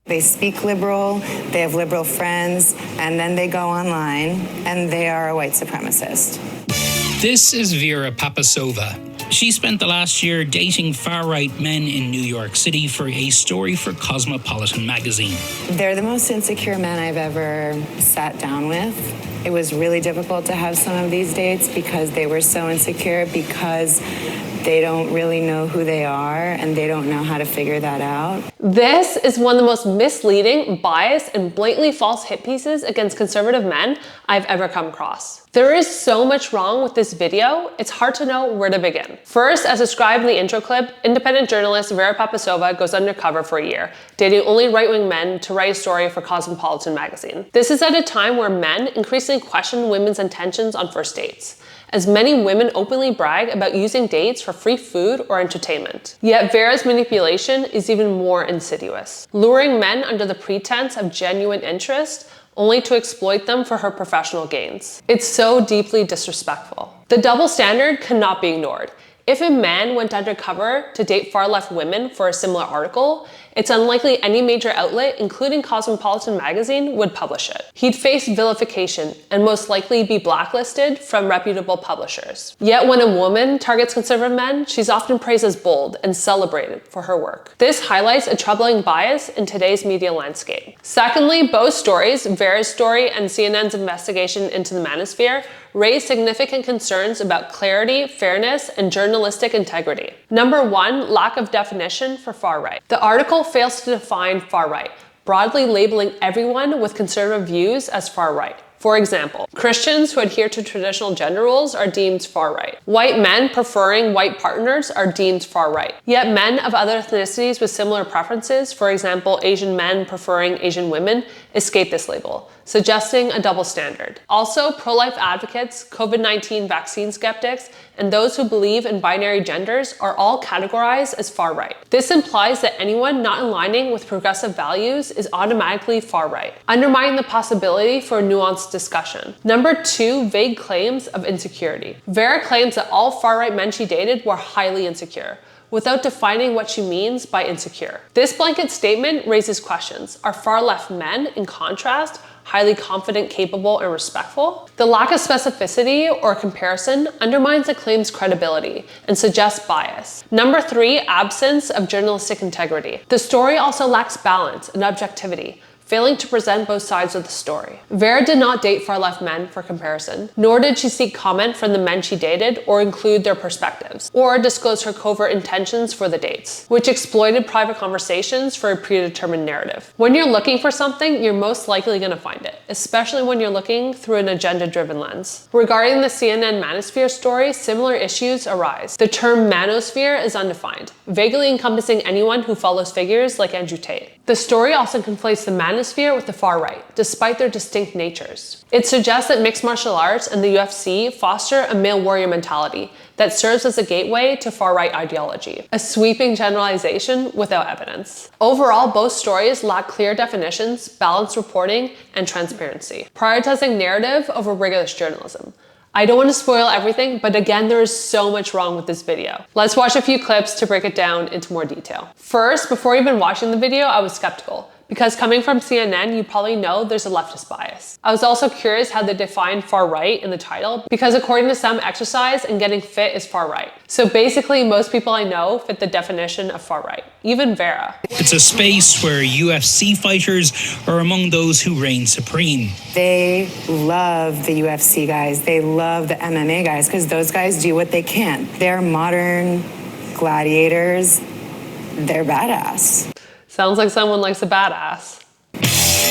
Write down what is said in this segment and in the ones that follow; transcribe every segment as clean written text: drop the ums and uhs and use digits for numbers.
They speak liberal, they have liberal friends, and then they go online and they are a white supremacist. This is Vera Papisova. She spent the last year dating far-right men in New York City for a story for Cosmopolitan magazine. They're the most insecure men I've ever sat down with. It was really difficult to have some of these dates because they were so insecure, because they don't really know who they are and they don't know how to figure that out. This is one of the most misleading, biased, and blatantly false hit pieces against conservative men I've ever come across. There is so much wrong with this video, it's hard to know where to begin. First, as described in the intro clip, independent journalist Vera Papisova goes undercover for a year, dating only right-wing men to write a story for Cosmopolitan magazine. This is at a time where men increasingly question women's intentions on first dates, as many women openly brag about using dates for free food or entertainment. Yet Vera's manipulation is even more insidious, luring men under the pretense of genuine interest, only to exploit them for her professional gains. It's so deeply disrespectful. The double standard cannot be ignored. If a man went undercover to date far-left women for a similar article, it's unlikely any major outlet, including Cosmopolitan magazine, would publish it. He'd face vilification and most likely be blacklisted from reputable publishers. Yet when a woman targets conservative men, she's often praised as bold and celebrated for her work. This highlights a troubling bias in today's media landscape. Secondly, both stories, Vera's story and CNN's investigation into the manosphere, raise significant concerns about clarity, fairness, and journalistic integrity. Number one, lack of definition for far-right. The article fails to define far-right, broadly labeling everyone with conservative views as far-right. For example, Christians who adhere to traditional gender roles are deemed far-right. White men preferring white partners are deemed far-right. Yet men of other ethnicities with similar preferences, for example, Asian men preferring Asian women, escape this label, suggesting a double standard. Also, pro-life advocates, COVID-19 vaccine skeptics, and those who believe in binary genders are all categorized as far-right. This implies that anyone not aligning with progressive values is automatically far-right, undermining the possibility for a nuanced discussion. Number two, vague claims of insecurity. Vera claims that all far-right men she dated were highly insecure, without defining what she means by insecure. This blanket statement raises questions. Are far-left men, in contrast, highly confident, capable, and respectful? The lack of specificity or comparison undermines the claim's credibility and suggests bias. Number three, absence of journalistic integrity. The story also lacks balance and objectivity, failing to present both sides of the story. Vera did not date far-left men for comparison, nor did she seek comment from the men she dated or include their perspectives, or disclose her covert intentions for the dates, which exploited private conversations for a predetermined narrative. When you're looking for something, you're most likely going to find it, especially when you're looking through an agenda-driven lens. Regarding the CNN manosphere story, similar issues arise. The term manosphere is undefined, vaguely encompassing anyone who follows figures like Andrew Tate. The story also conflates the manosphere with the far right, despite their distinct natures. It suggests that mixed martial arts and the UFC foster a male warrior mentality that serves as a gateway to far-right ideology, a sweeping generalization without evidence. Overall, both stories lack clear definitions, balanced reporting, and transparency, prioritizing narrative over rigorous journalism. I don't want to spoil everything, but again, there is so much wrong with this video. Let's watch a few clips to break it down into more detail. First, before even watching the video, I was skeptical, because coming from CNN, you probably know there's a leftist bias. I was also curious how they define far right in the title, because according to some, exercise and getting fit is far right. So basically, most people I know fit the definition of far right, even Vera. It's a space where UFC fighters are among those who reign supreme. They love the UFC guys. They love the MMA guys because those guys do what they can. They're modern gladiators. They're badass. Sounds like someone likes a badass.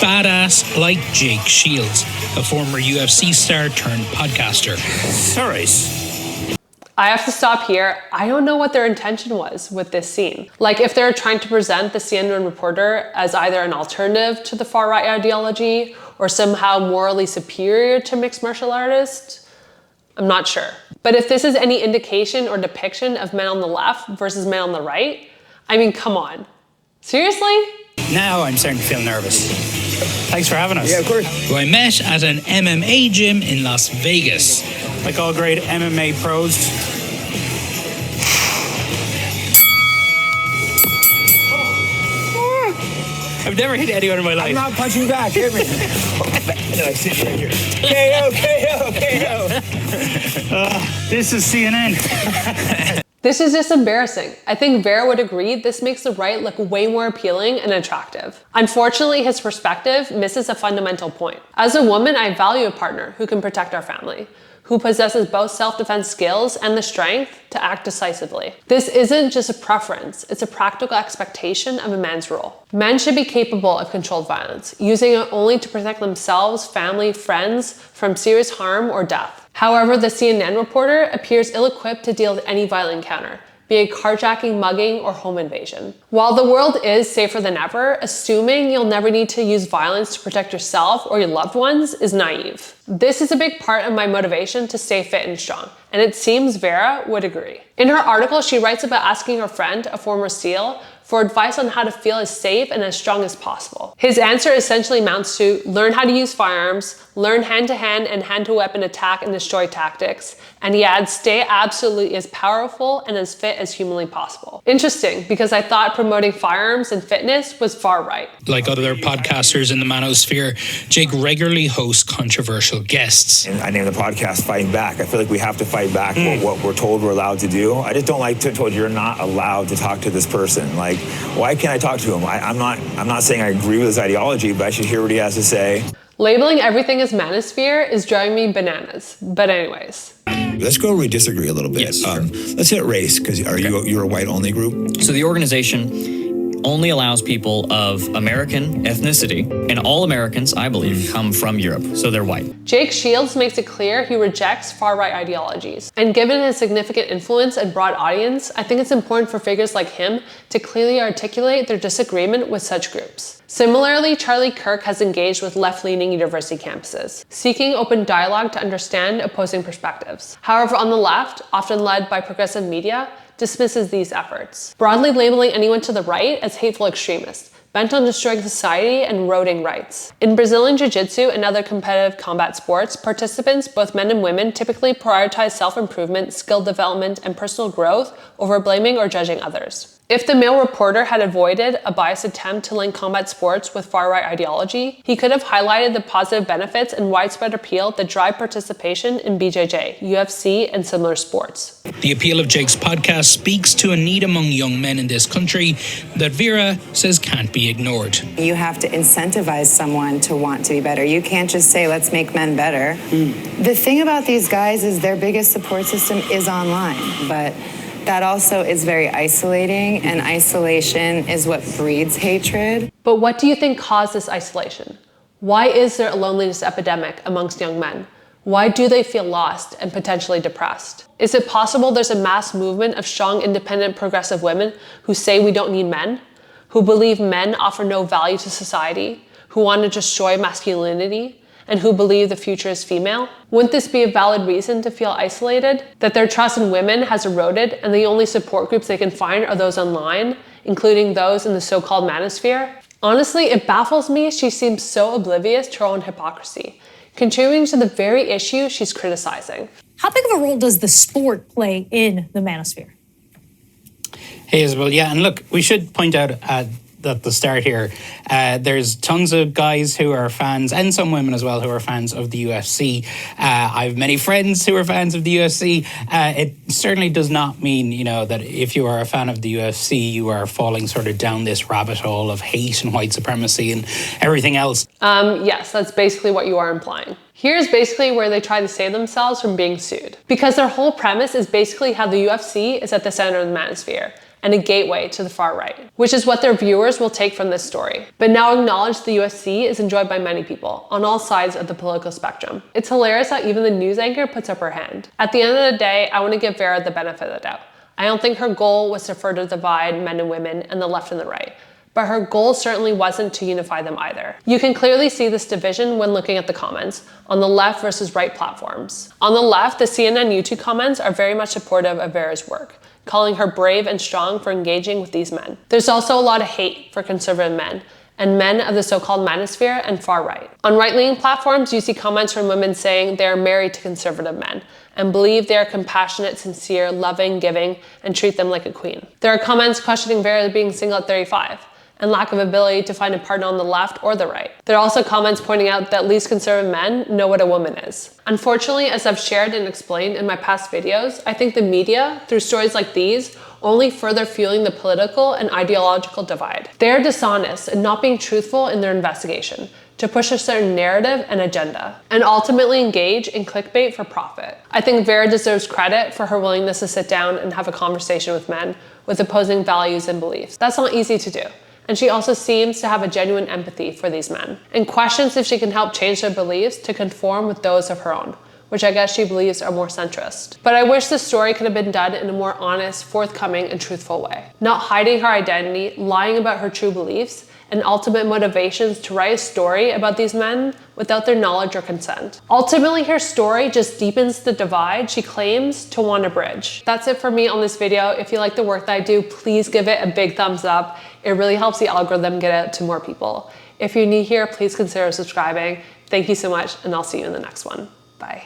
Badass like Jake Shields, a former UFC star turned podcaster. Sorry. I have to stop here. I don't know what their intention was with this scene. Like if they're trying to present the CNN reporter as either an alternative to the far-right ideology or somehow morally superior to mixed martial artists. I'm not sure. But if this is any indication or depiction of men on the left versus men on the right, I mean, come on. Seriously? Now I'm starting to feel nervous. Thanks for having us. Yeah, of course. Who I met at an MMA gym in Las Vegas. Like all great MMA pros. I've never hit anyone in my life. I'm not punching back. Hit me. And I sit right here. KO. This is CNN. This is just embarrassing. I think Vera would agree this makes the right look way more appealing and attractive. Unfortunately, his perspective misses a fundamental point. As a woman, I value a partner who can protect our family, who possesses both self-defense skills and the strength to act decisively. This isn't just a preference, it's a practical expectation of a man's role. Men should be capable of controlled violence, using it only to protect themselves, family, friends from serious harm or death. However, the CNN reporter appears ill-equipped to deal with any violent encounter, be it carjacking, mugging, or home invasion. While the world is safer than ever, assuming you'll never need to use violence to protect yourself or your loved ones is naive. This is a big part of my motivation to stay fit and strong, and it seems Vera would agree. In her article, she writes about asking her friend, a former SEAL, for advice on how to feel as safe and as strong as possible. His answer essentially amounts to learn how to use firearms, learn hand-to-hand and hand-to-weapon attack and destroy tactics, and he adds, stay absolutely as powerful and as fit as humanly possible. Interesting, because I thought promoting firearms and fitness was far right. Like other podcasters in the manosphere, Jake regularly hosts controversial guests. And I named the podcast Fighting Back. I feel like we have to fight back what we're told we're allowed to do. I just don't like to told you're not allowed to talk to this person. Like, why can't I talk to him? I'm not saying I agree with his ideology, but I should hear what he has to say. Labeling everything as manosphere is driving me bananas. But anyways. Let's go where we disagree a little bit. Yes, sure. Let's hit race, because you're a white-only group? So the organization only allows people of American ethnicity, and all Americans, I believe, come from Europe, so they're white. Jake Shields makes it clear he rejects far-right ideologies. And given his significant influence and broad audience, I think it's important for figures like him to clearly articulate their disagreement with such groups. Similarly, Charlie Kirk has engaged with left-leaning university campuses, seeking open dialogue to understand opposing perspectives. However, on the left, often led by progressive media, dismisses these efforts, broadly labeling anyone to the right as hateful extremists, bent on destroying society and eroding rights. In Brazilian Jiu-Jitsu and other competitive combat sports, participants, both men and women, typically prioritize self-improvement, skill development, and personal growth over blaming or judging others. If the male reporter had avoided a biased attempt to link combat sports with far-right ideology, he could have highlighted the positive benefits and widespread appeal that drive participation in BJJ, UFC, and similar sports. The appeal of Jake's podcast speaks to a need among young men in this country that Vera says can't be ignored. You have to incentivize someone to want to be better. You can't just say, let's make men better. The thing about these guys is their biggest support system is online, but that also is very isolating, and isolation is what breeds hatred. But what do you think caused this isolation? Why is there a loneliness epidemic amongst young men? Why do they feel lost and potentially depressed? Is it possible there's a mass movement of strong, independent, progressive women who say we don't need men, who believe men offer no value to society, who want to destroy masculinity, and who believe the future is female? Wouldn't this be a valid reason to feel isolated? That their trust in women has eroded and the only support groups they can find are those online, including those in the so-called manosphere? Honestly, it baffles me she seems so oblivious to her own hypocrisy, contributing to the very issue she's criticizing. How big of a role does the sport play in the manosphere? Hey, Isabel. Yeah, and look, we should point out at the start here, there's tons of guys who are fans, and some women as well, who are fans of the UFC. I have many friends who are fans of the UFC. It certainly does not mean, that if you are a fan of the UFC, you are falling sort of down this rabbit hole of hate and white supremacy and everything else. Yes, that's basically what you are implying. Here's basically where they try to save themselves from being sued. Because their whole premise is basically how the UFC is at the center of the manosphere and a gateway to the far right, which is what their viewers will take from this story. But now acknowledge the UFC is enjoyed by many people on all sides of the political spectrum. It's hilarious how even the news anchor puts up her hand. At the end of the day, I want to give Vera the benefit of the doubt. I don't think her goal was to further divide men and women and the left and the right, but her goal certainly wasn't to unify them either. You can clearly see this division when looking at the comments on the left versus right platforms. On the left, the CNN YouTube comments are very much supportive of Vera's work, calling her brave and strong for engaging with these men. There's also a lot of hate for conservative men and men of the so-called manosphere and far right. On right-leaning platforms, you see comments from women saying they are married to conservative men and believe they are compassionate, sincere, loving, giving, and treat them like a queen. There are comments questioning Vera being single at 35, and lack of ability to find a partner on the left or the right. There are also comments pointing out that least conservative men know what a woman is. Unfortunately, as I've shared and explained in my past videos, I think the media, through stories like these, only further fueling the political and ideological divide. They are dishonest and not being truthful in their investigation to push a certain narrative and agenda, and ultimately engage in clickbait for profit. I think Vera deserves credit for her willingness to sit down and have a conversation with men with opposing values and beliefs. That's not easy to do. And she also seems to have a genuine empathy for these men, and questions if she can help change their beliefs to conform with those of her own, which I guess she believes are more centrist. But I wish this story could have been done in a more honest, forthcoming, and truthful way. Not hiding her identity, lying about her true beliefs, and ultimate motivations to write a story about these men without their knowledge or consent. Ultimately, her story just deepens the divide she claims to want to bridge. That's it for me on this video. If you like the work that I do, please give it a big thumbs up. It really helps the algorithm get out to more people. If you're new here, please consider subscribing. Thank you so much, and I'll see you in the next one. Bye.